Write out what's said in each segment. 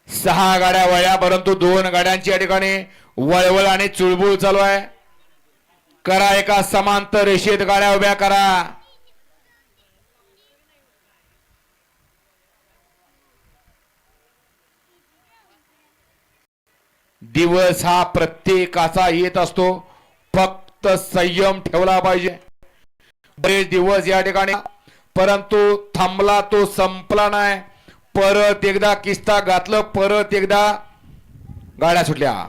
6 गाड्या वळल्या परंतु 2 गाड्यांची या ठिकाणी वळवळ आणि चुळबुळ चालू आहे. करा एका समांतर रेषेत गाड्या उभ्या करा. दिवस हा प्रत्येकाचा येत असतो, फक्त संयम ठेवला पाहिजे. बरेच दिवस या ठिकाणी परंतु थांबला तो संपला नाही. परत एकदा किस्ता घातलं, परत एकदा गाड्या सुटल्या.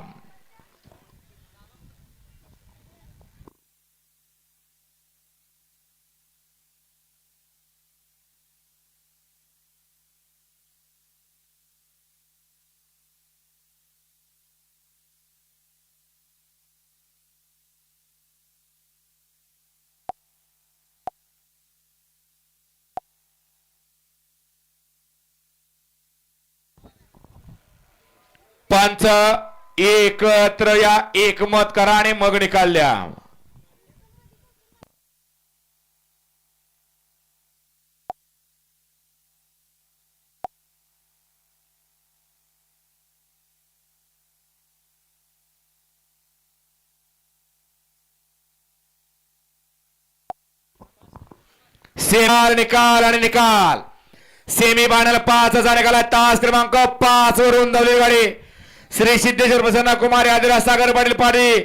पंच एकत्र या एकमत करा आणि मग निकाल द्या. निकाल आणि निकाल सेमी फायनल 5,000 निकाला. तास क्रमांक 5 वरून धावली गाडी श्री सिद्धेश्वर प्रसन्न कुमार आदिराज सागर पाटील पाडी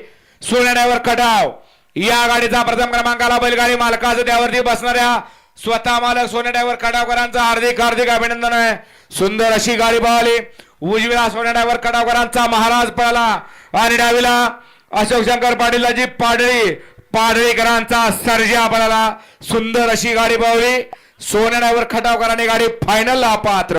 सोन्यावर खटाव. या गाडीचा प्रथम क्रमांकाला बैलगाडी मालकाचं त्यावरती बसणाऱ्या स्वतः मालक सोन्या ड्रायव्हर खटावकरांचा हार्दिक हार्दिक अभिनंदन आहे. सुंदर अशी गाडी पळाली. उजवीला सोन्या ड्रायव्हर खटावकरांचा महाराज पळाला आणि डावीला अशोक शंकर पाटीलची पाडळी पाडळीकरांचा सर्जा पळाला. सुंदर अशी गाडी पळवली. सोन्या ड्रायव्हर खटावकरांनी गाडी फायनलला पात्र.